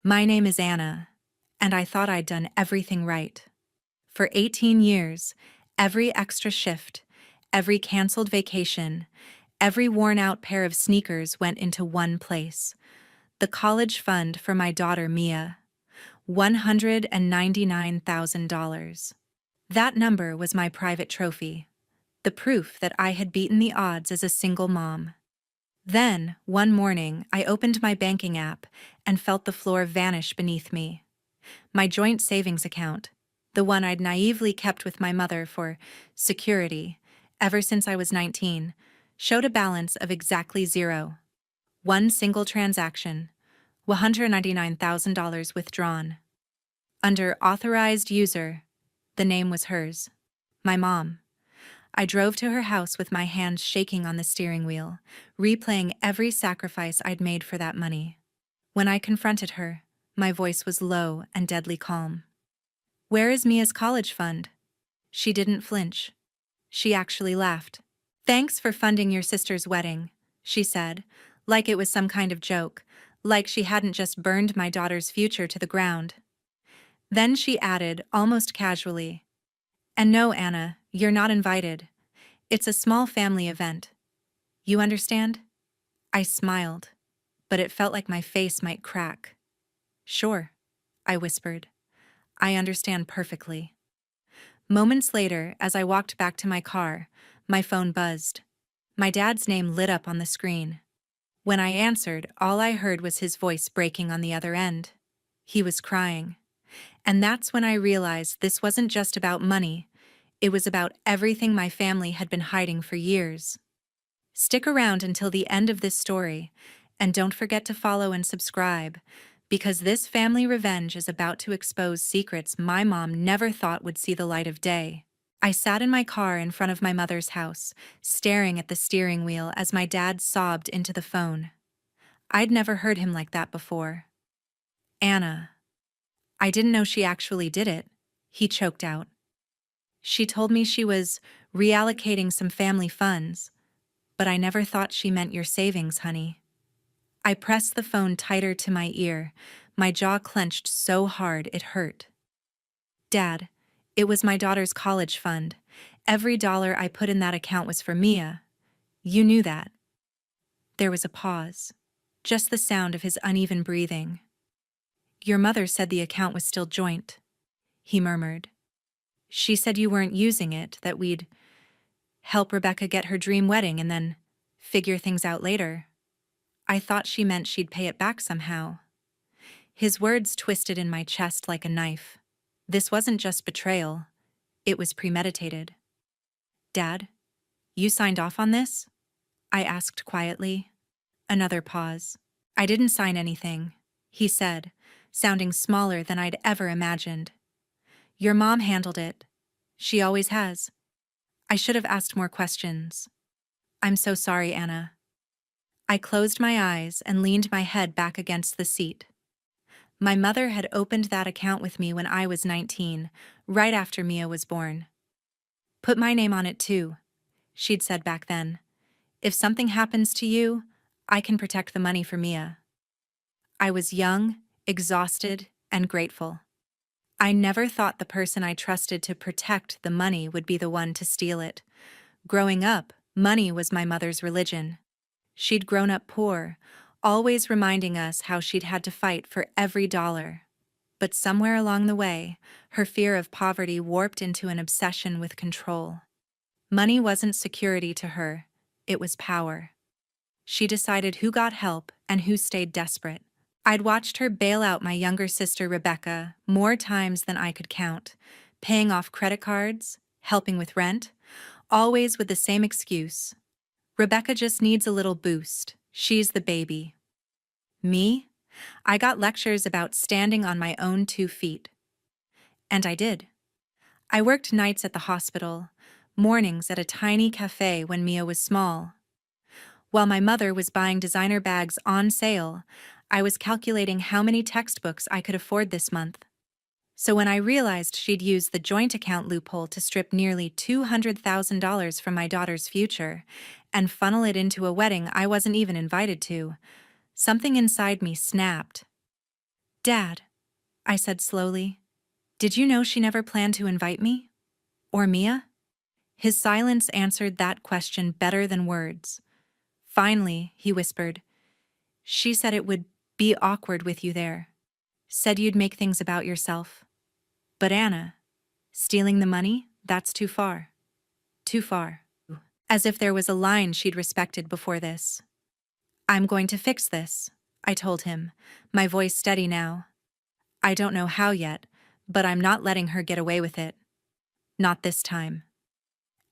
My name is Anna, and I thought I'd done everything right. For 18 years, every extra shift, every canceled vacation, every worn-out pair of sneakers went into one place: the college fund for my daughter Mia. $199,000. That number was my private trophy, the proof that I had beaten the odds as a single mom. Then, one morning, I opened my banking app and felt the floor vanish beneath me. My joint savings account, the one I'd naively kept with my mother for security ever since I was 19, showed a balance of exactly zero. One single transaction, $199,000 withdrawn. Under authorized user, the name was hers, my mom. I drove to her house with my hands shaking on the steering wheel, replaying every sacrifice I'd made for that money. When I confronted her, my voice was low and deadly calm. "Where is Mia's college fund?" She didn't flinch. She actually laughed. "Thanks for funding your sister's wedding," she said, like it was some kind of joke, like she hadn't just burned my daughter's future to the ground. Then she added, almost casually, "And no, Anna, you're not invited. It's a small family event. You understand?" I smiled, but it felt like my face might crack. "Sure," I whispered. "I understand perfectly." Moments later, as I walked back to my car, my phone buzzed. My dad's name lit up on the screen. When I answered, all I heard was his voice breaking on the other end. He was crying. And that's when I realized this wasn't just about money. It was about everything my family had been hiding for years. Stick around until the end of this story, and don't forget to follow and subscribe, because this family revenge is about to expose secrets my mom never thought would see the light of day. I sat in my car in front of my mother's house, staring at the steering wheel as my dad sobbed into the phone. I'd never heard him like that before. "Anna, I didn't know she actually did it," he choked out. "She told me she was reallocating some family funds, but I never thought she meant your savings, honey." I pressed the phone tighter to my ear, my jaw clenched so hard it hurt. "Dad, it was my daughter's college fund. Every dollar I put in that account was for Mia. You knew that." There was a pause, just the sound of his uneven breathing. "Your mother said the account was still joint," he murmured. "She said you weren't using it, that we'd help Rebecca get her dream wedding and then figure things out later. I thought she meant she'd pay it back somehow." His words twisted in my chest like a knife. This wasn't just betrayal. It was premeditated. "Dad, you signed off on this?" I asked quietly. Another pause. "I didn't sign anything," he said, sounding smaller than I'd ever imagined. "Your mom handled it. She always has. I should have asked more questions. I'm so sorry, Anna." I closed my eyes and leaned my head back against the seat. My mother had opened that account with me when I was 19, right after Mia was born. "Put my name on it too," she'd said back then. "If something happens to you, I can protect the money for Mia." I was young, exhausted, and grateful. I never thought the person I trusted to protect the money would be the one to steal it. Growing up, money was my mother's religion. She'd grown up poor, always reminding us how she'd had to fight for every dollar. But somewhere along the way, her fear of poverty warped into an obsession with control. Money wasn't security to her, it was power. She decided who got help and who stayed desperate. I'd watched her bail out my younger sister Rebecca more times than I could count, paying off credit cards, helping with rent, always with the same excuse: "Rebecca just needs a little boost. She's the baby." Me? I got lectures about standing on my own 2 feet. And I did. I worked nights at the hospital, mornings at a tiny cafe when Mia was small. While my mother was buying designer bags on sale, I was calculating how many textbooks I could afford this month. So when I realized she'd used the joint account loophole to strip nearly $200,000 from my daughter's future and funnel it into a wedding I wasn't even invited to, something inside me snapped. Dad, I said slowly, did you know she never planned to invite me? Or Mia? His silence answered that question better than words. Finally, he whispered, she said it would be awkward with you there. Said you'd make things about yourself. But Anna, stealing the money, that's too far. Too far. As if there was a line she'd respected before this. I'm going to fix this, I told him, my voice steady now. I don't know how yet, but I'm not letting her get away with it. Not this time.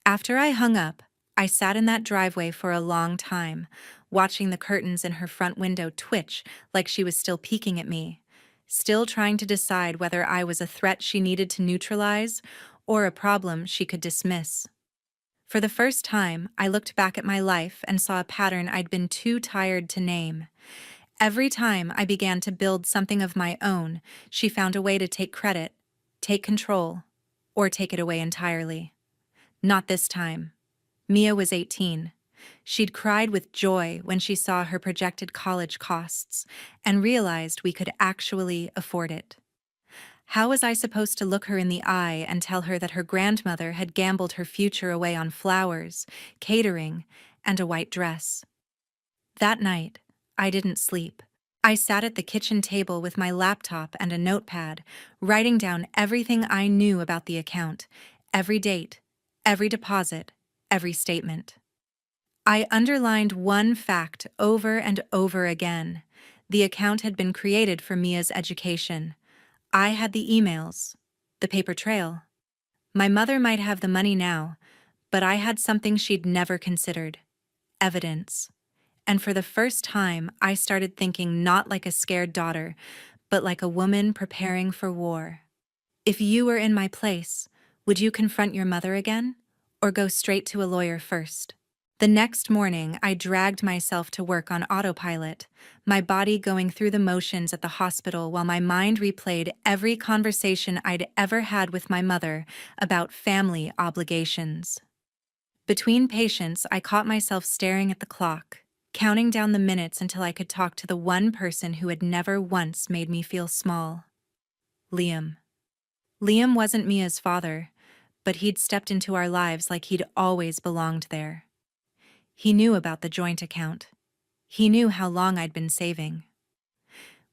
After I hung up, I sat in that driveway for a long time, watching the curtains in her front window twitch like she was still peeking at me, still trying to decide whether I was a threat she needed to neutralize or a problem she could dismiss. For the first time, I looked back at my life and saw a pattern I'd been too tired to name. Every time I began to build something of my own, she found a way to take credit, take control, or take it away entirely. Not this time. Mia was 18. She'd cried with joy when she saw her projected college costs and realized we could actually afford it. How was I supposed to look her in the eye and tell her that her grandmother had gambled her future away on flowers, catering, and a white dress? That night, I didn't sleep. I sat at the kitchen table with my laptop and a notepad, writing down everything I knew about the account, every date, every deposit, every statement. I underlined one fact over and over again. The account had been created for Mia's education. I had the emails, the paper trail. My mother might have the money now, but I had something she'd never considered: evidence. And for the first time, I started thinking not like a scared daughter, but like a woman preparing for war. If you were in my place, would you confront your mother again, or go straight to a lawyer first? The next morning, I dragged myself to work on autopilot, my body going through the motions at the hospital while my mind replayed every conversation I'd ever had with my mother about family obligations. Between patients, I caught myself staring at the clock, counting down the minutes until I could talk to the one person who had never once made me feel small. Liam. Liam wasn't Mia's father, but he'd stepped into our lives like he'd always belonged there. He knew about the joint account. He knew how long I'd been saving.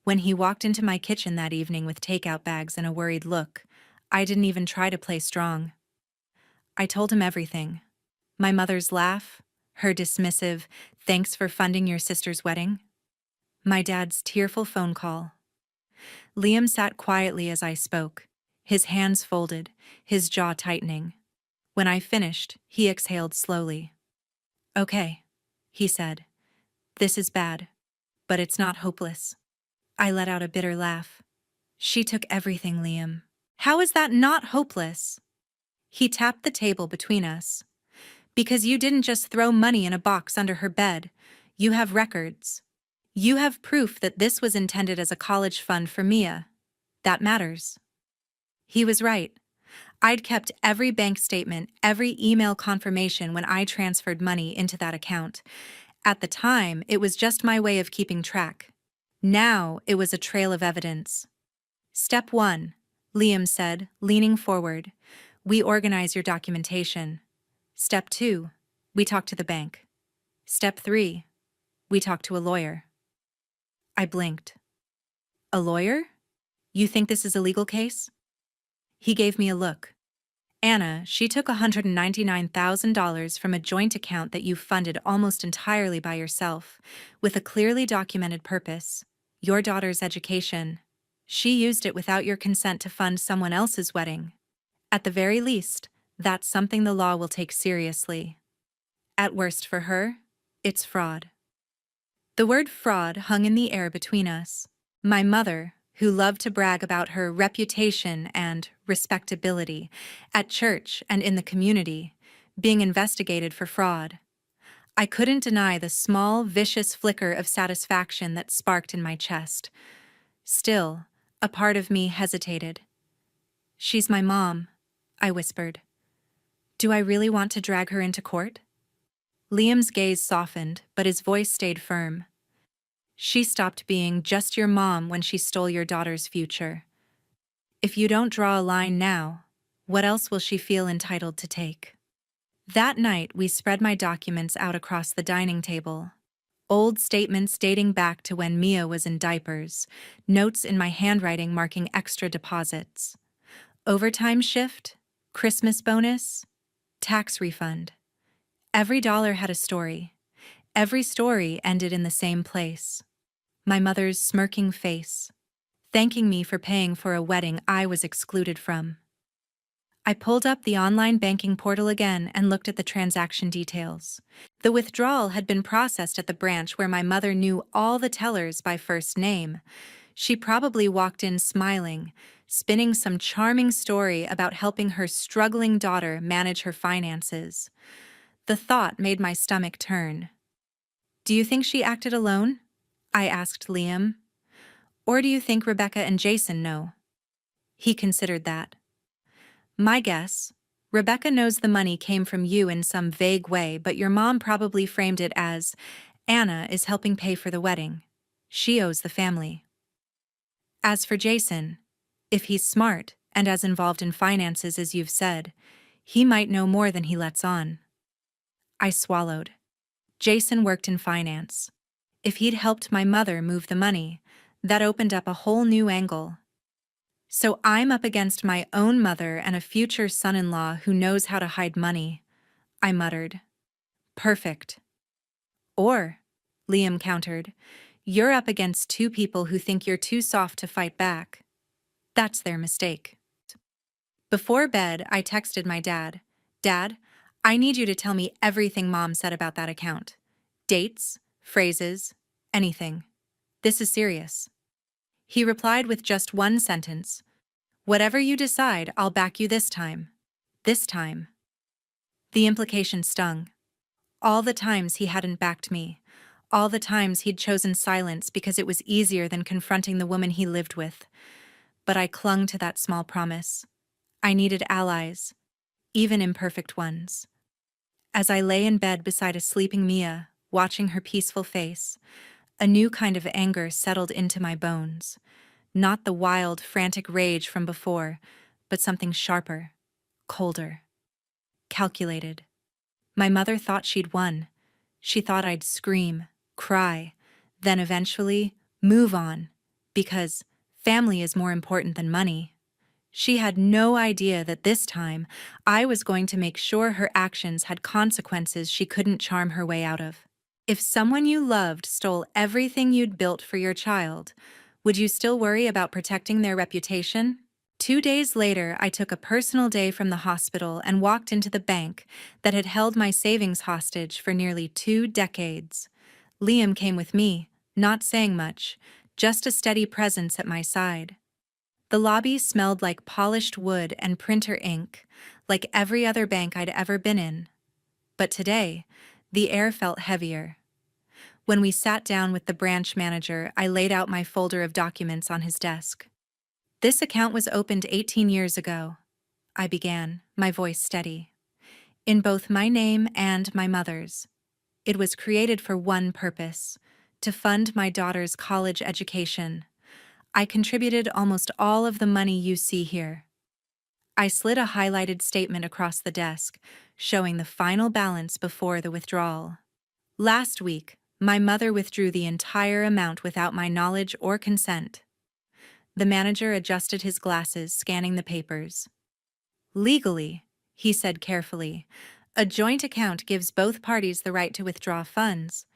When he walked into my kitchen that evening with takeout bags and a worried look, I didn't even try to play strong. I told him everything. My mother's laugh, her dismissive, "Thanks for funding your sister's wedding." My dad's tearful phone call. Liam sat quietly as I spoke, his hands folded, his jaw tightening. When I finished, he exhaled slowly. "Okay," he said. "This is bad, but it's not hopeless." I let out a bitter laugh. "She took everything, Liam. How is that not hopeless?" He tapped the table between us. "Because you didn't just throw money in a box under her bed. You have records. You have proof that this was intended as a college fund for Mia. That matters." He was right. I'd kept every bank statement, every email confirmation when I transferred money into that account. At the time, it was just my way of keeping track. Now, it was a trail of evidence. "Step 1, Liam said, leaning forward. "We organize your documentation. Step 2, we talk to the bank. Step 3, we talk to a lawyer." I blinked. "A lawyer? You think this is a legal case?" He gave me a look. "Anna, she took $199,000 from a joint account that you funded almost entirely by yourself, with a clearly documented purpose: your daughter's education. She used it without your consent to fund someone else's wedding. At the very least, that's something the law will take seriously. At worst for her, it's fraud." The word fraud hung in the air between us. My mother, who loved to brag about her reputation and respectability at church and in the community, being investigated for fraud. I couldn't deny the small, vicious flicker of satisfaction that sparked in my chest. Still, a part of me hesitated. "She's my mom," I whispered. "Do I really want to drag her into court?" Liam's gaze softened, but his voice stayed firm. She stopped being just your mom when she stole your daughter's future. If you don't draw a line now, what else will she feel entitled to take? That night, we spread my documents out across the dining table. Old statements dating back to when Mia was in diapers, notes in my handwriting marking extra deposits. Overtime shift, Christmas bonus, tax refund. Every dollar had a story. Every story ended in the same place. My mother's smirking face, thanking me for paying for a wedding I was excluded from. I pulled up the online banking portal again and looked at the transaction details. The withdrawal had been processed at the branch where my mother knew all the tellers by first name. She probably walked in smiling, spinning some charming story about helping her struggling daughter manage her finances. The thought made my stomach turn. "Do you think she acted alone?" I asked Liam. "Or do you think Rebecca and Jason know?" He considered that. "My guess, Rebecca knows the money came from you in some vague way, but your mom probably framed it as, Anna is helping pay for the wedding. She owes the family." As for Jason, if he's smart and as involved in finances as you've said, he might know more than he lets on. I swallowed. Jason worked in finance. If he'd helped my mother move the money, that opened up a whole new angle. So I'm up against my own mother and a future son-in-law who knows how to hide money, I muttered. Perfect. Or, Liam countered, you're up against two people who think you're too soft to fight back. That's their mistake. Before bed, I texted my dad. "Dad, I need you to tell me everything Mom said about that account. Dates, phrases, anything. This is serious." He replied with just one sentence. "Whatever you decide, I'll back you this time. This time." The implication stung. All the times he hadn't backed me. All the times he'd chosen silence because it was easier than confronting the woman he lived with. But I clung to that small promise. I needed allies, even imperfect ones. As I lay in bed beside a sleeping Mia, watching her peaceful face, a new kind of anger settled into my bones. Not the wild, frantic rage from before, but something sharper, colder, calculated. My mother thought she'd won. She thought I'd scream, cry, then eventually move on, because family is more important than money. She had no idea that this time I was going to make sure her actions had consequences she couldn't charm her way out of. If someone you loved stole everything you'd built for your child, would you still worry about protecting their reputation? 2 days later, I took a personal day from the hospital and walked into the bank that had held my savings hostage for nearly 2 decades. Liam came with me, not saying much, just a steady presence at my side. The lobby smelled like polished wood and printer ink, like every other bank I'd ever been in. But today, the air felt heavier. When we sat down with the branch manager, I laid out my folder of documents on his desk. "This account was opened 18 years ago," I began, my voice steady. "In both my name and my mother's. It was created for one purpose: to fund my daughter's college education. I contributed almost all of the money you see here." I slid a highlighted statement across the desk, showing the final balance before the withdrawal. "Last week, my mother withdrew the entire amount without my knowledge or consent." The manager adjusted his glasses, scanning the papers. "Legally," he said carefully, "a joint account gives both parties the right to withdraw funds."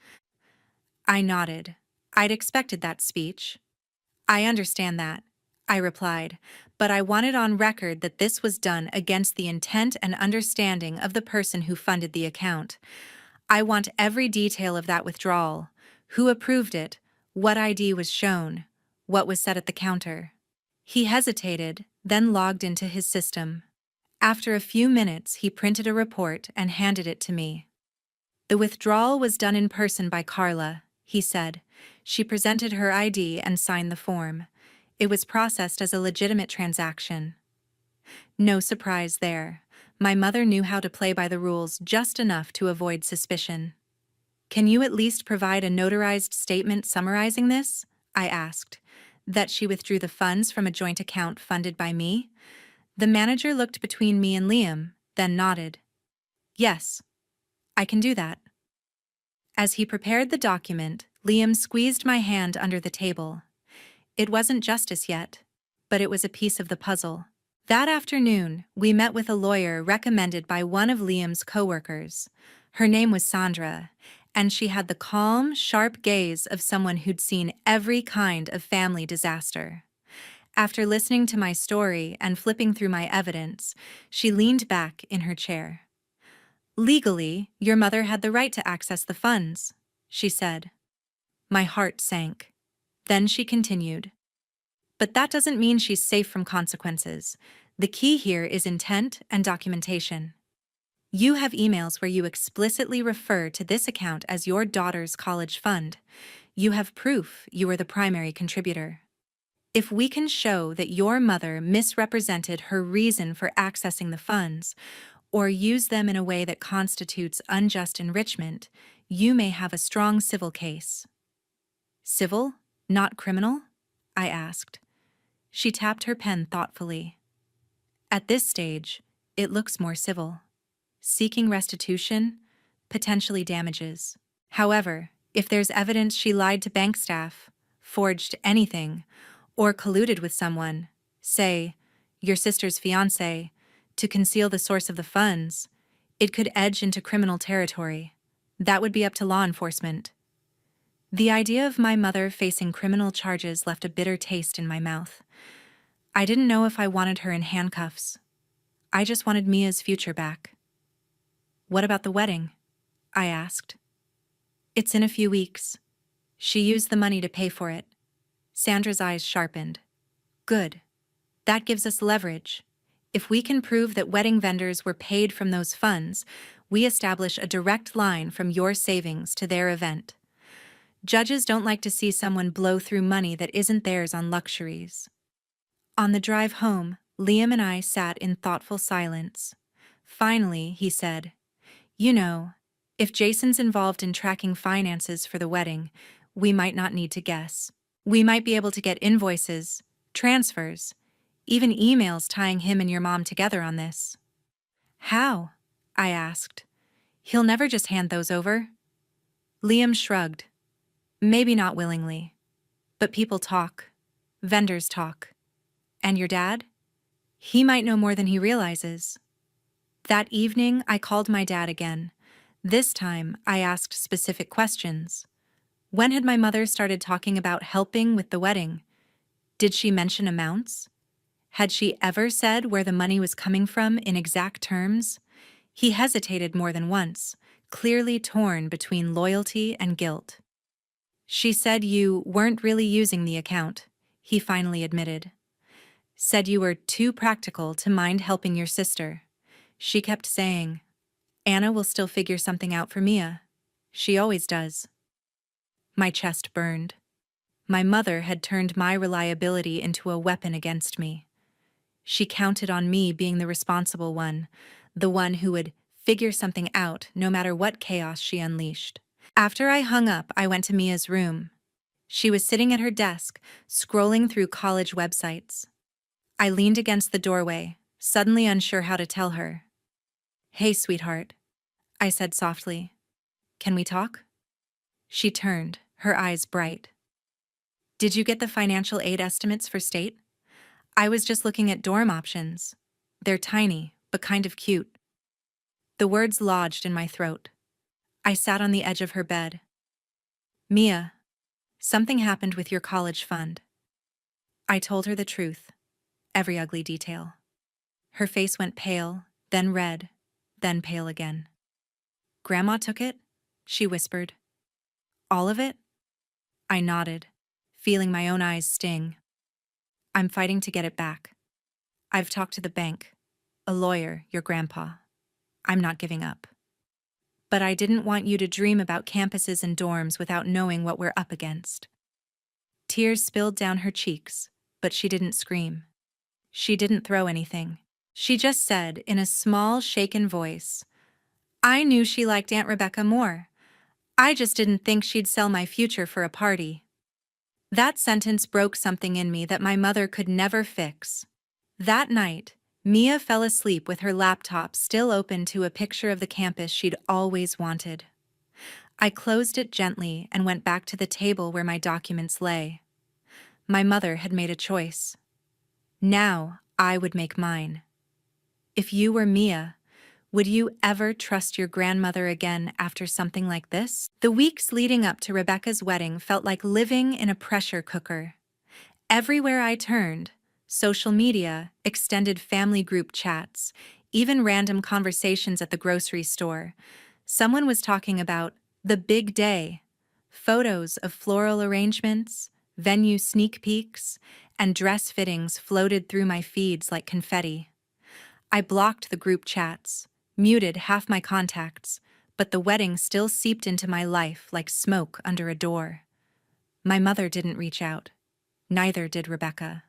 I nodded. I'd expected that speech. "I understand that," I replied, "but I wanted on record that this was done against the intent and understanding of the person who funded the account. I want every detail of that withdrawal: who approved it, what ID was shown, what was said at the counter." He hesitated, then logged into his system. After a few minutes, he printed a report and handed it to me. "The withdrawal was done in person by Carla," he said. "She presented her ID and signed the form. It was processed as a legitimate transaction." No surprise there. My mother knew how to play by the rules just enough to avoid suspicion. Can you at least provide a notarized statement summarizing this? I asked. That she withdrew the funds from a joint account funded by me? The manager looked between me and Liam, then nodded. Yes, I can do that. As he prepared the document, Liam squeezed my hand under the table. It wasn't justice yet, but it was a piece of the puzzle. That afternoon, we met with a lawyer recommended by one of Liam's coworkers. Her name was Sandra, and she had the calm, sharp gaze of someone who'd seen every kind of family disaster. After listening to my story and flipping through my evidence, she leaned back in her chair. Legally, your mother had the right to access the funds, she said. My heart sank. Then she continued. But that doesn't mean she's safe from consequences. The key here is intent and documentation. You have emails where you explicitly refer to this account as your daughter's college fund. You have proof you were the primary contributor. If we can show that your mother misrepresented her reason for accessing the funds, or used them in a way that constitutes unjust enrichment, you may have a strong civil case. Civil, not criminal? I asked. She tapped her pen thoughtfully. At this stage, it looks more civil. Seeking restitution, potentially damages. However, if there's evidence she lied to bank staff, forged anything, or colluded with someone, say, your sister's fiancé, to conceal the source of the funds, it could edge into criminal territory. That would be up to law enforcement. The idea of my mother facing criminal charges left a bitter taste in my mouth. I didn't know if I wanted her in handcuffs. I just wanted Mia's future back. What about the wedding? I asked. It's in a few weeks. She used the money to pay for it. Sandra's eyes sharpened. Good. That gives us leverage. If we can prove that wedding vendors were paid from those funds, we establish a direct line from your savings to their event. Judges don't like to see someone blow through money that isn't theirs on luxuries. On the drive home, Liam and I sat in thoughtful silence. Finally, he said, You know, if Jason's involved in tracking finances for the wedding, we might not need to guess. We might be able to get invoices, transfers, even emails tying him and your mom together on this. How? I asked. He'll never just hand those over. Liam shrugged. Maybe not willingly. But people talk. Vendors talk. And your dad? He might know more than he realizes. That evening, I called my dad again. This time, I asked specific questions. When had my mother started talking about helping with the wedding? Did she mention amounts? Had she ever said where the money was coming from in exact terms? He hesitated more than once, clearly torn between loyalty and guilt. She said you weren't really using the account, he finally admitted. Said you were too practical to mind helping your sister. She kept saying, Anna will still figure something out for Mia. She always does. My chest burned. My mother had turned my reliability into a weapon against me. She counted on me being the responsible one, the one who would figure something out no matter what chaos she unleashed. After I hung up, I went to Mia's room. She was sitting at her desk, scrolling through college websites. I leaned against the doorway, suddenly unsure how to tell her. Hey, sweetheart, I said softly. Can we talk? She turned, her eyes bright. Did you get the financial aid estimates for state? I was just looking at dorm options. They're tiny, but kind of cute. The words lodged in my throat. I sat on the edge of her bed. Mia, something happened with your college fund. I told her the truth, every ugly detail. Her face went pale, then red, then pale again. Grandma took it? She whispered. All of it? I nodded, feeling my own eyes sting. I'm fighting to get it back. I've talked to the bank, a lawyer, your grandpa. I'm not giving up. But I didn't want you to dream about campuses and dorms without knowing what we're up against. Tears spilled down her cheeks, but she didn't scream. She didn't throw anything. She just said, in a small, shaken voice, I knew she liked Aunt Rebecca more. I just didn't think she'd sell my future for a party. That sentence broke something in me that my mother could never fix. That night, Mia fell asleep with her laptop still open to a picture of the campus she'd always wanted. I closed it gently and went back to the table where my documents lay. My mother had made a choice. Now I would make mine. If you were Mia, would you ever trust your grandmother again after something like this? The weeks leading up to Rebecca's wedding felt like living in a pressure cooker. Everywhere I turned, social media, extended family group chats, even random conversations at the grocery store, someone was talking about the big day. Photos of floral arrangements, venue sneak peeks, and dress fittings floated through my feeds like confetti. I blocked the group chats, muted half my contacts, but the wedding still seeped into my life like smoke under a door. My mother didn't reach out. Neither did Rebecca.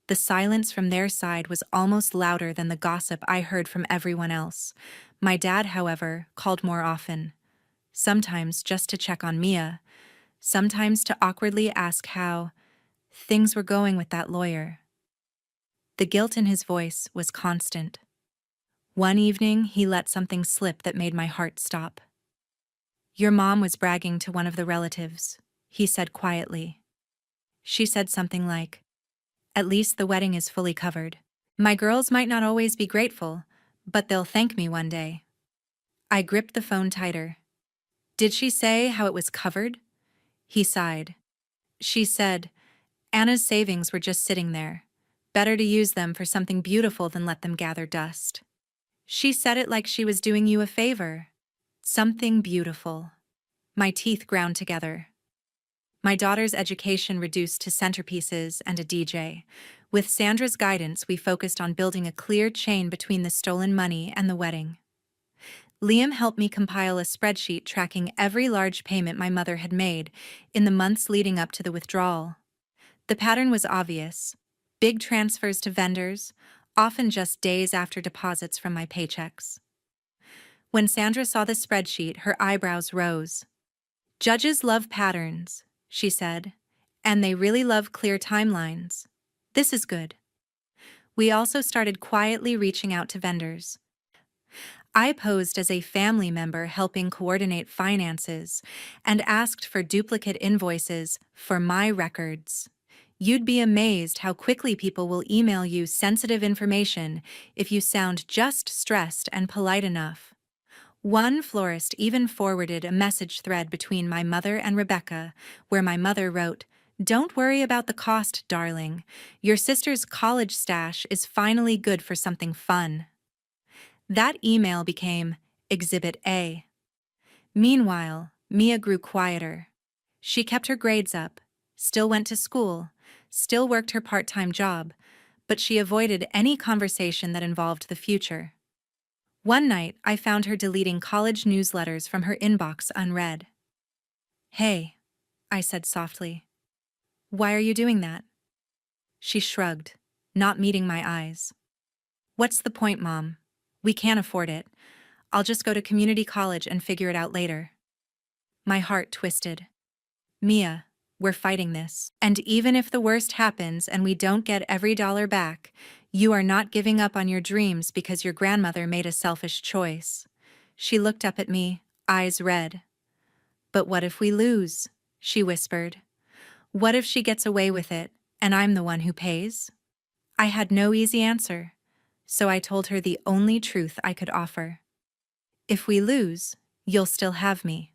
The silence from their side was almost louder than the gossip I heard from everyone else. My dad, however, called more often. Sometimes just to check on Mia, sometimes to awkwardly ask how things were going with that lawyer. The guilt in his voice was constant. One evening, he let something slip that made my heart stop. "Your mom was bragging to one of the relatives," he said quietly. She said something like, "At least the wedding is fully covered. My girls might not always be grateful, but they'll thank me one day." I gripped the phone tighter. "Did she say how it was covered?" He sighed. "She said, Anna's savings were just sitting there. Better to use them for something beautiful than let them gather dust. She said it like she was doing you a favor. Something beautiful." My teeth ground together. My daughter's education reduced to centerpieces and a DJ. With Sandra's guidance, we focused on building a clear chain between the stolen money and the wedding. Liam helped me compile a spreadsheet tracking every large payment my mother had made in the months leading up to the withdrawal. The pattern was obvious: big transfers to vendors, often just days after deposits from my paychecks. When Sandra saw the spreadsheet, her eyebrows rose. "Judges love patterns," she said, "and they really love clear timelines. This is good." We also started quietly reaching out to vendors. I posed as a family member helping coordinate finances and asked for duplicate invoices for my records. You'd be amazed how quickly people will email you sensitive information if you sound just stressed and polite enough. One florist even forwarded a message thread between my mother and Rebecca, where my mother wrote, "Don't worry about the cost, darling. Your sister's college stash is finally good for something fun." That email became Exhibit A. Meanwhile, Mia grew quieter. She kept her grades up, still went to school, still worked her part-time job, but she avoided any conversation that involved the future. One night, I found her deleting college newsletters from her inbox unread. "Hey," I said softly. "Why are you doing that?" She shrugged, not meeting my eyes. "What's the point, Mom? We can't afford it. I'll just go to community college and figure it out later." My heart twisted. "Mia, we're fighting this. And even if the worst happens and we don't get every dollar back, you are not giving up on your dreams because your grandmother made a selfish choice." She looked up at me, eyes red. "But what if we lose?" she whispered. "What if she gets away with it, and I'm the one who pays?" I had no easy answer, so I told her the only truth I could offer. "If we lose, you'll still have me.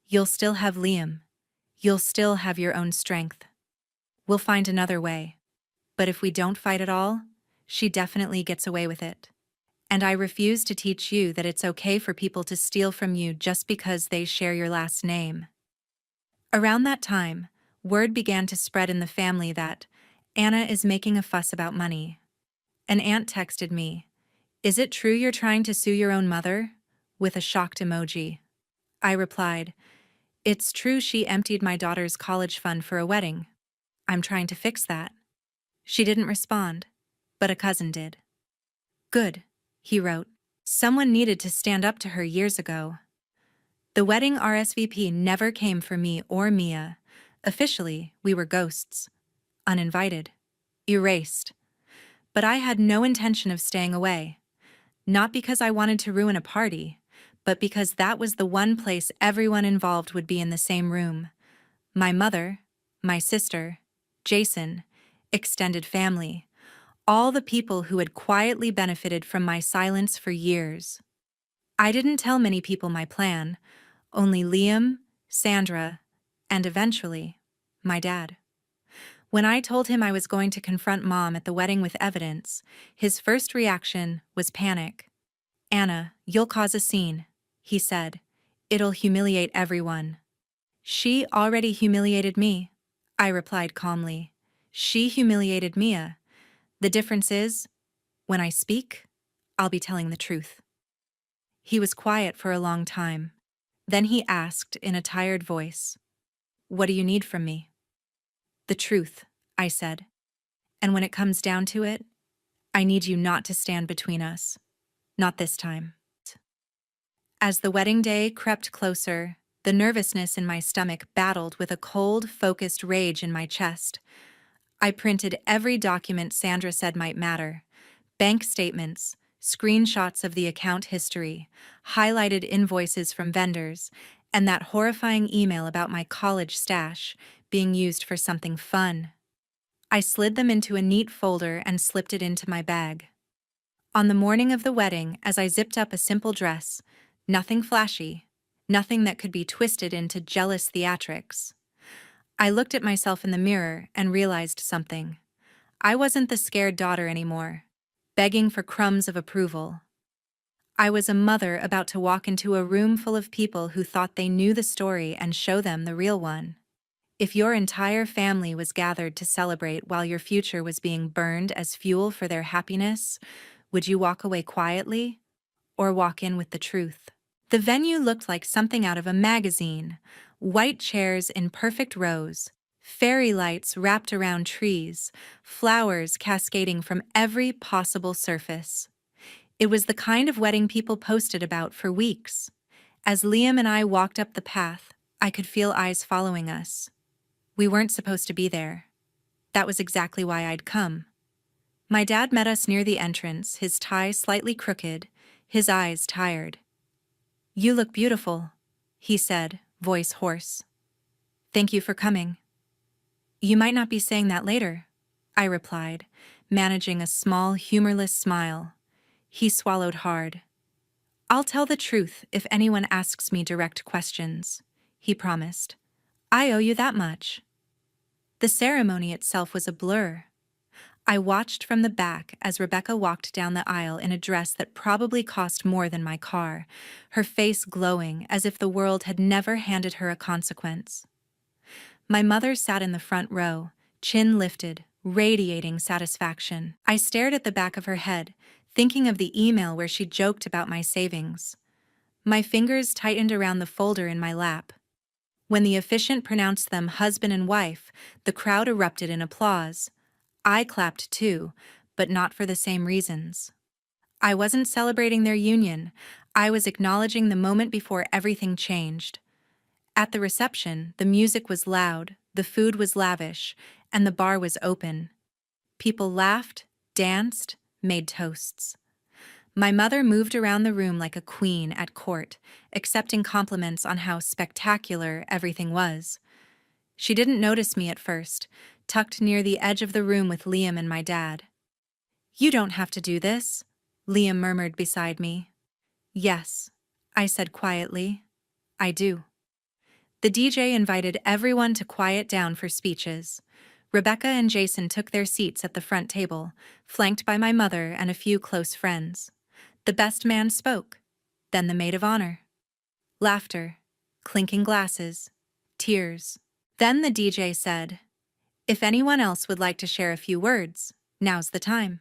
You'll still have Liam. You'll still have your own strength. We'll find another way. But if we don't fight at all, she definitely gets away with it. And I refuse to teach you that it's okay for people to steal from you just because they share your last name." Around that time, word began to spread in the family that Anna is making a fuss about money. An aunt texted me, "Is it true you're trying to sue your own mother?" with a shocked emoji. I replied, "It's true she emptied my daughter's college fund for a wedding. I'm trying to fix that." She didn't respond, but a cousin did. "Good," he wrote. "Someone needed to stand up to her years ago." The wedding RSVP never came for me or Mia. Officially, we were ghosts. Uninvited. Erased. But I had no intention of staying away. Not because I wanted to ruin a party, but because that was the one place everyone involved would be in the same room. My mother, my sister, Jason, extended family, all the people who had quietly benefited from my silence for years. I didn't tell many people my plan, only Liam, Sandra, and eventually, my dad. When I told him I was going to confront Mom at the wedding with evidence, his first reaction was panic. "Anna, you'll cause a scene," he said. "It'll humiliate everyone." "She already humiliated me," I replied calmly. "She humiliated Mia. The difference is, when I speak, I'll be telling the truth." He was quiet for a long time. Then he asked in a tired voice, "What do you need from me?" "The truth," I said. "And when it comes down to it, I need you not to stand between us. Not this time." As the wedding day crept closer, the nervousness in my stomach battled with a cold, focused rage in my chest. I printed every document Sandra said might matter: bank statements, screenshots of the account history, highlighted invoices from vendors, and that horrifying email about my college stash being used for something fun. I slid them into a neat folder and slipped it into my bag. On the morning of the wedding, as I zipped up a simple dress, nothing flashy, nothing that could be twisted into jealous theatrics, I looked at myself in the mirror and realized something. I wasn't the scared daughter anymore, begging for crumbs of approval. I was a mother about to walk into a room full of people who thought they knew the story and show them the real one. If your entire family was gathered to celebrate while your future was being burned as fuel for their happiness, would you walk away quietly or walk in with the truth? The venue looked like something out of a magazine: white chairs in perfect rows, fairy lights wrapped around trees, flowers cascading from every possible surface. It was the kind of wedding people posted about for weeks. As Liam and I walked up the path, I could feel eyes following us. We weren't supposed to be there. That was exactly why I'd come. My dad met us near the entrance, his tie slightly crooked, his eyes tired. "You look beautiful," he said, voice hoarse. "Thank you for coming." "You might not be saying that later," I replied, managing a small, humorless smile. He swallowed hard. "I'll tell the truth if anyone asks me direct questions," he promised. "I owe you that much." The ceremony itself was a blur. I watched from the back as Rebecca walked down the aisle in a dress that probably cost more than my car, her face glowing as if the world had never handed her a consequence. My mother sat in the front row, chin lifted, radiating satisfaction. I stared at the back of her head, thinking of the email where she joked about my savings. My fingers tightened around the folder in my lap. When the officiant pronounced them husband and wife, the crowd erupted in applause. I clapped too, but not for the same reasons. I wasn't celebrating their union. I was acknowledging the moment before everything changed. At the reception, the music was loud, the food was lavish, and the bar was open. People laughed, danced, made toasts. My mother moved around the room like a queen at court, accepting compliments on how spectacular everything was. She didn't notice me at first, tucked near the edge of the room with Liam and my dad. "You don't have to do this," Liam murmured beside me. "Yes," I said quietly. "I do." The DJ invited everyone to quiet down for speeches. Rebecca and Jason took their seats at the front table, flanked by my mother and a few close friends. The best man spoke, then the maid of honor. Laughter, clinking glasses, tears. Then the DJ said, "If anyone else would like to share a few words, now's the time."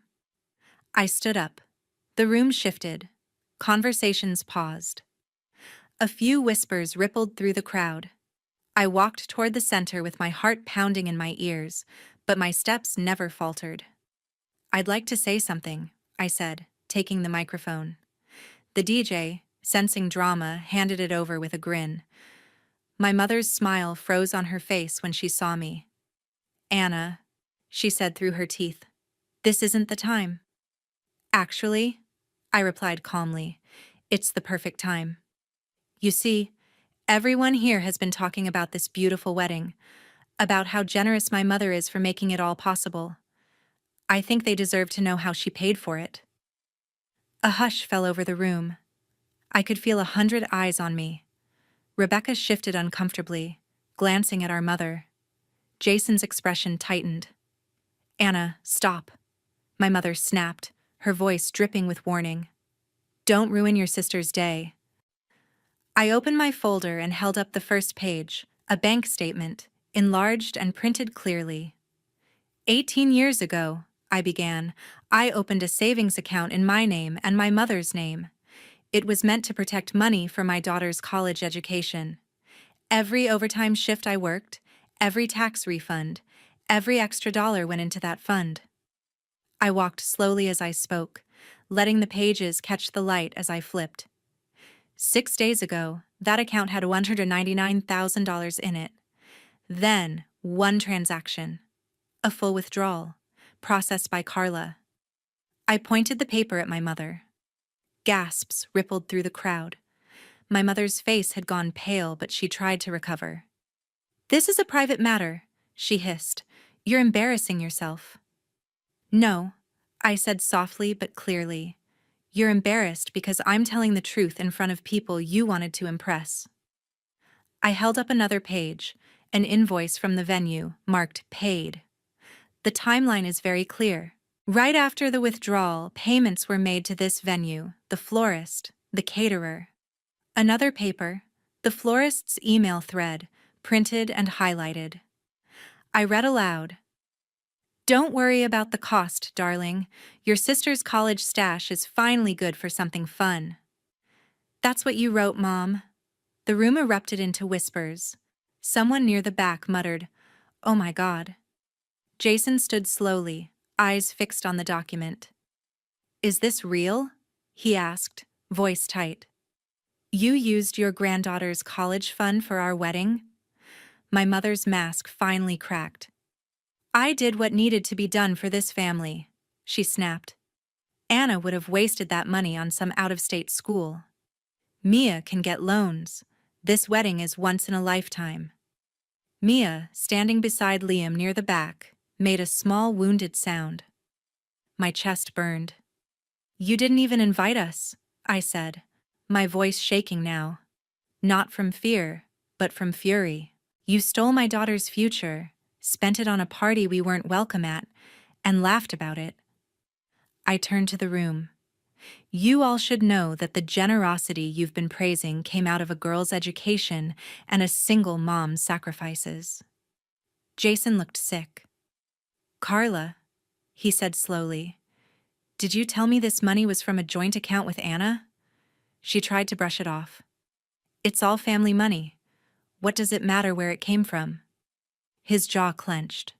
I stood up. The room shifted. Conversations paused. A few whispers rippled through the crowd. I walked toward the center with my heart pounding in my ears, but my steps never faltered. "I'd like to say something," I said, taking the microphone. The DJ, sensing drama, handed it over with a grin. My mother's smile froze on her face when she saw me. "Anna," she said through her teeth, "this isn't the time." "Actually," I replied calmly, "it's the perfect time. You see, everyone here has been talking about this beautiful wedding, about how generous my mother is for making it all possible. I think they deserve to know how she paid for it." A hush fell over the room. I could feel 100 eyes on me. Rebecca shifted uncomfortably, glancing at our mother. Jason's expression tightened. "Anna, stop," my mother snapped, her voice dripping with warning. "Don't ruin your sister's day." I opened my folder and held up the first page, a bank statement, enlarged and printed clearly. 18 years ago, I began, I opened a savings account in my name and my mother's name. It was meant to protect money for my daughter's college education. Every overtime shift I worked, every tax refund, every extra dollar went into that fund. I walked slowly as I spoke, letting the pages catch the light as I flipped. 6 days ago, that account had $199,000 in it. Then, one transaction. A full withdrawal, processed by Carla. I pointed the paper at my mother. Gasps rippled through the crowd. My mother's face had gone pale, but she tried to recover. "This is a private matter," she hissed. "You're embarrassing yourself." "No," I said softly but clearly. "You're embarrassed because I'm telling the truth in front of people you wanted to impress." I held up another page, an invoice from the venue, marked paid. The timeline is very clear. Right after the withdrawal, payments were made to this venue, the florist, the caterer. Another paper, the florist's email thread, printed and highlighted. I read aloud. "Don't worry about the cost, darling. Your sister's college stash is finally good for something fun." "That's what you wrote, Mom." The room erupted into whispers. Someone near the back muttered, "Oh my God." Jason stood slowly, eyes fixed on the document. "Is this real?" he asked, voice tight. "You used your granddaughter's college fund for our wedding?" My mother's mask finally cracked. "I did what needed to be done for this family," she snapped. "Anna would have wasted that money on some out-of-state school. Mia can get loans. This wedding is once in a lifetime." Mia, standing beside Liam near the back, made a small wounded sound. My chest burned. "You didn't even invite us," I said, my voice shaking now. Not from fear, but from fury. "You stole my daughter's future, spent it on a party we weren't welcome at, and laughed about it." I turned to the room. "You all should know that the generosity you've been praising came out of a girl's education and a single mom's sacrifices." Jason looked sick. "Carla," he said slowly, "did you tell me this money was from a joint account with Anna?" She tried to brush it off. "It's all family money. What does it matter where it came from?" His jaw clenched.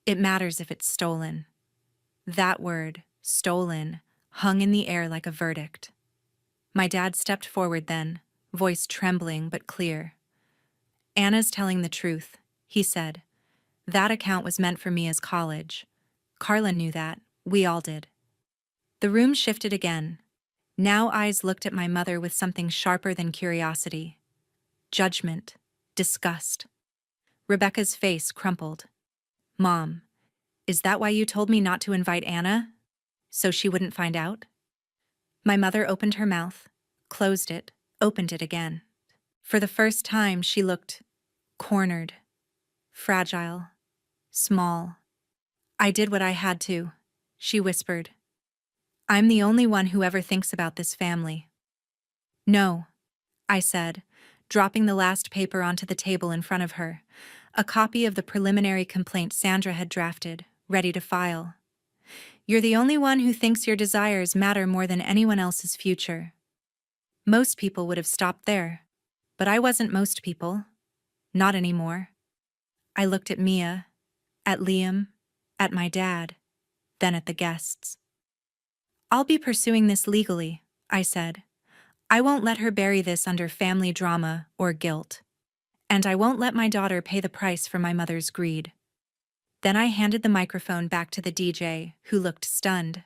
"It matters if it's stolen." That word, stolen, hung in the air like a verdict. My dad stepped forward then, voice trembling but clear. "Anna's telling the truth," he said. "That account was meant for Mia's college. Carla knew that. We all did." The room shifted again. Now eyes looked at my mother with something sharper than curiosity. Judgment. Disgust. Rebecca's face crumpled. "Mom, is that why you told me not to invite Anna? So she wouldn't find out?" My mother opened her mouth, closed it, opened it again. For the first time, she looked cornered, fragile, small. "I did what I had to," she whispered. "I'm the only one who ever thinks about this family." "No," I said, dropping the last paper onto the table in front of her, a copy of the preliminary complaint Sandra had drafted, ready to file. "You're the only one who thinks your desires matter more than anyone else's future." Most people would have stopped there, but I wasn't most people. Not anymore. I looked at Mia, at Liam, at my dad, then at the guests. "I'll be pursuing this legally," I said. I won't let her bury this under family drama or guilt. And I won't let my daughter pay the price for my mother's greed. Then I handed the microphone back to the DJ, who looked stunned.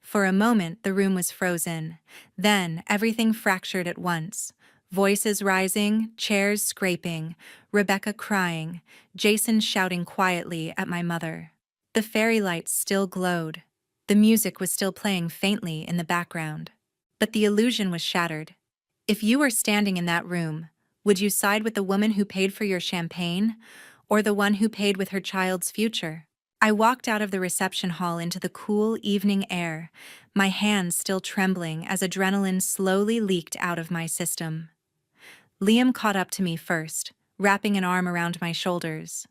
For a moment, the room was frozen. Then, everything fractured at once. Voices rising, chairs scraping, Rebecca crying, Jason shouting quietly at my mother. The fairy lights still glowed. The music was still playing faintly in the background. But the illusion was shattered. If you were standing in that room, would you side with the woman who paid for your champagne, or the one who paid with her child's future? I walked out of the reception hall into the cool evening air, my hands still trembling as adrenaline slowly leaked out of my system. Liam caught up to me first, wrapping an arm around my shoulders.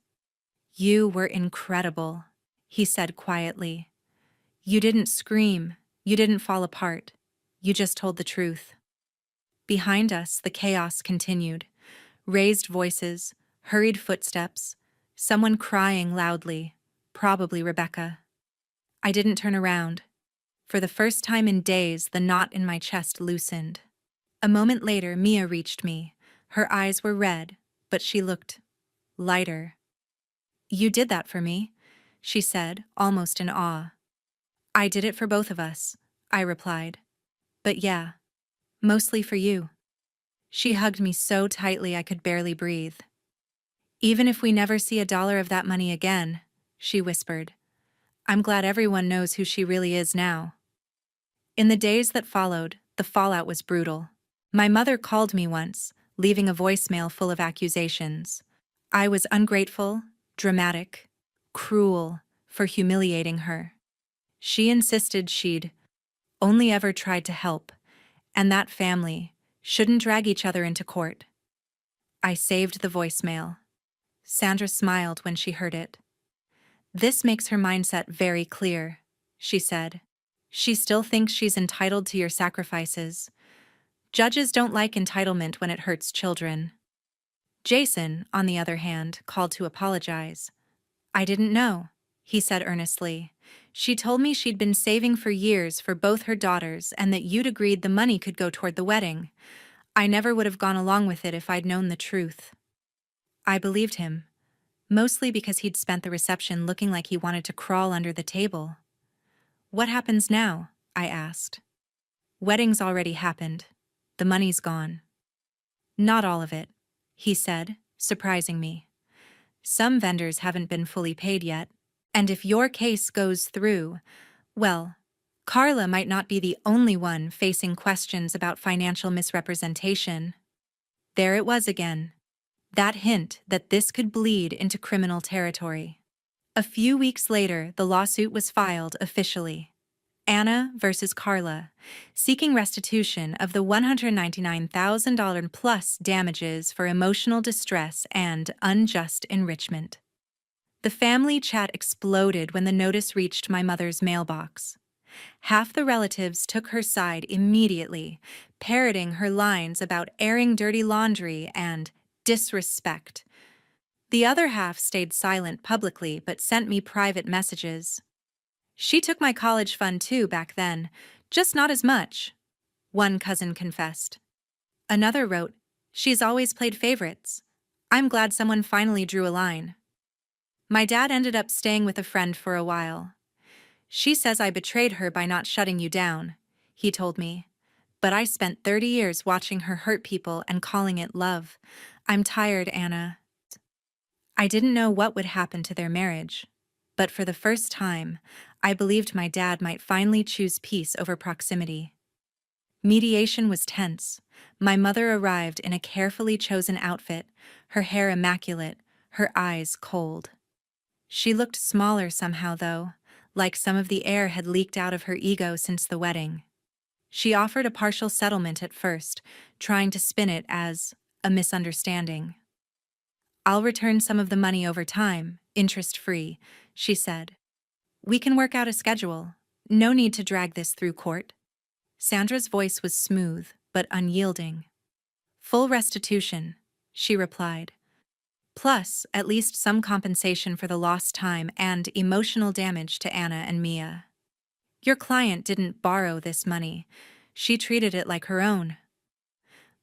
"You were incredible," he said quietly. "You didn't scream, you didn't fall apart, you just told the truth." Behind us, the chaos continued. Raised voices, hurried footsteps, someone crying loudly, probably Rebecca. I didn't turn around. For the first time in days, the knot in my chest loosened. A moment later, Mia reached me. Her eyes were red, but she looked lighter. "You did that for me," she said, almost in awe. "I did it for both of us," I replied. "But yeah, mostly for you." She hugged me so tightly I could barely breathe. "Even if we never see $1 of that money again," she whispered, "I'm glad everyone knows who she really is now." In the days that followed, the fallout was brutal. My mother called me once, leaving a voicemail full of accusations. I was ungrateful, dramatic, cruel, for humiliating her. She insisted she'd only ever tried to help, and that family shouldn't drag each other into court. I saved the voicemail. Sandra smiled when she heard it. "This makes her mindset very clear," she said. "She still thinks she's entitled to your sacrifices. Judges don't like entitlement when it hurts children." Jason, on the other hand, called to apologize. "I didn't know," he said earnestly. "She told me she'd been saving for years for both her daughters and that you'd agreed the money could go toward the wedding. I never would have gone along with it if I'd known the truth." I believed him, mostly because he'd spent the reception looking like he wanted to crawl under the table. "What happens now?" I asked. "Wedding's already happened. The money's gone." "Not all of it," he said, surprising me. "Some vendors haven't been fully paid yet. And if your case goes through, well, Carla might not be the only one facing questions about financial misrepresentation." There it was again. That hint that this could bleed into criminal territory. A few weeks later, the lawsuit was filed officially. Anna versus Carla, seeking restitution of the $199,000 plus damages for emotional distress and unjust enrichment. The family chat exploded when the notice reached my mother's mailbox. Half the relatives took her side immediately, parroting her lines about airing dirty laundry and disrespect. The other half stayed silent publicly but sent me private messages. "She took my college fund too back then, just not as much," one cousin confessed. Another wrote, "She's always played favorites. I'm glad someone finally drew a line." My dad ended up staying with a friend for a while. "She says I betrayed her by not shutting you down," he told me. "But I spent 30 years watching her hurt people and calling it love. I'm tired, Anna." I didn't know what would happen to their marriage, but for the first time, I believed my dad might finally choose peace over proximity. Mediation was tense. My mother arrived in a carefully chosen outfit, her hair immaculate, her eyes cold. She looked smaller somehow, though, like some of the air had leaked out of her ego since the wedding. She offered a partial settlement at first, trying to spin it as a misunderstanding. "I'll return some of the money over time, interest-free," she said. "We can work out a schedule. No need to drag this through court." Sandra's voice was smooth, but unyielding. "Full restitution," she replied. "Plus, at least some compensation for the lost time and emotional damage to Anna and Mia. Your client didn't borrow this money. She treated it like her own."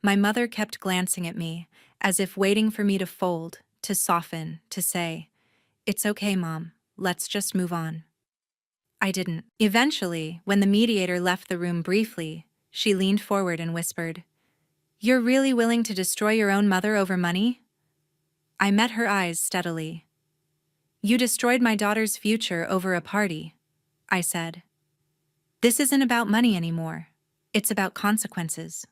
My mother kept glancing at me, as if waiting for me to fold, to soften, to say, "It's okay, Mom, let's just move on." I didn't. Eventually, when the mediator left the room briefly, she leaned forward and whispered, "You're really willing to destroy your own mother over money?" I met her eyes steadily. "You destroyed my daughter's future over a party," I said. "This isn't about money anymore. It's about consequences."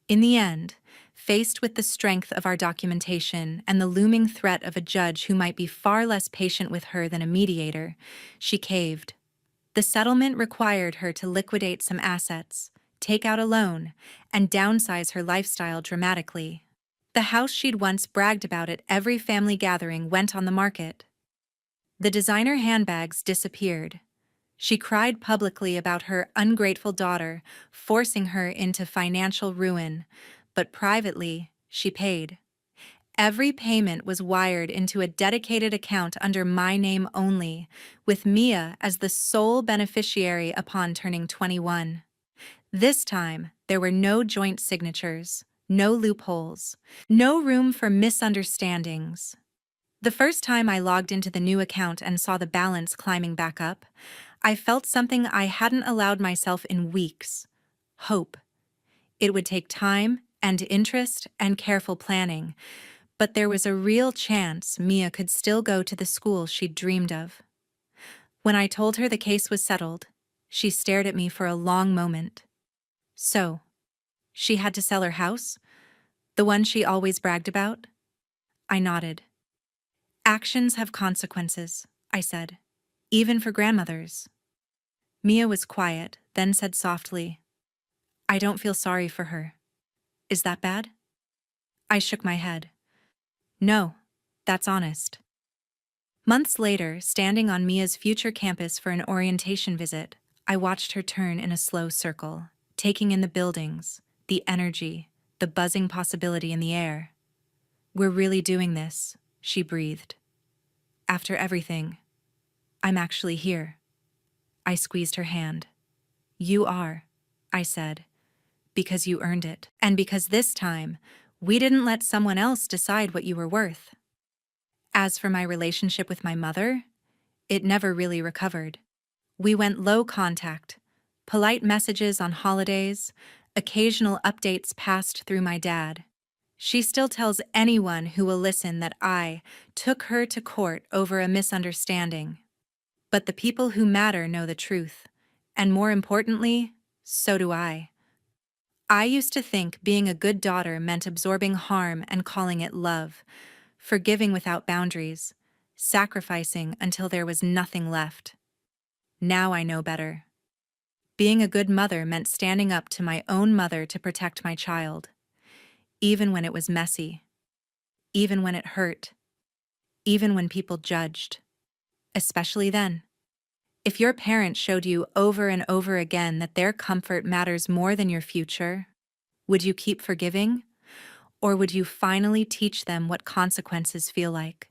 In the end, faced with the strength of our documentation and the looming threat of a judge who might be far less patient with her than a mediator, she caved. The settlement required her to liquidate some assets, take out a loan, and downsize her lifestyle dramatically. The house she'd once bragged about at every family gathering went on the market. The designer handbags disappeared. She cried publicly about her ungrateful daughter, forcing her into financial ruin, but privately, she paid. Every payment was wired into a dedicated account under my name only, with Mia as the sole beneficiary upon turning 21. This time, there were no joint signatures, no loopholes, no room for misunderstandings. The first time I logged into the new account and saw the balance climbing back up, I felt something I hadn't allowed myself in weeks: hope. It would take time and interest and careful planning, but there was a real chance Mia could still go to the school she'd dreamed of. When I told her the case was settled, she stared at me for a long moment. So, she had to sell her house? The one she always bragged about? I nodded. "Actions have consequences," I said, "even for grandmothers." Mia was quiet, then said softly, "I don't feel sorry for her. Is that bad?" I shook my head. "No, that's honest." Months later, standing on Mia's future campus for an orientation visit, I watched her turn in a slow circle, taking in the buildings, the energy, the buzzing possibility in the air. "We're really doing this," she breathed. "After everything, I'm actually here." I squeezed her hand. "You are," I said, "because you earned it. And because this time, we didn't let someone else decide what you were worth." As for my relationship with my mother, it never really recovered. We went low contact, polite messages on holidays, occasional updates passed through my dad. She still tells anyone who will listen that I took her to court over a misunderstanding. But the people who matter know the truth, and more importantly, so do I. I used to think being a good daughter meant absorbing harm and calling it love, forgiving without boundaries, sacrificing until there was nothing left. Now I know better. Being a good mother meant standing up to my own mother to protect my child, even when it was messy, even when it hurt, even when people judged. Especially then. If your parents showed you over and over again that their comfort matters more than your future, would you keep forgiving? Or would you finally teach them what consequences feel like?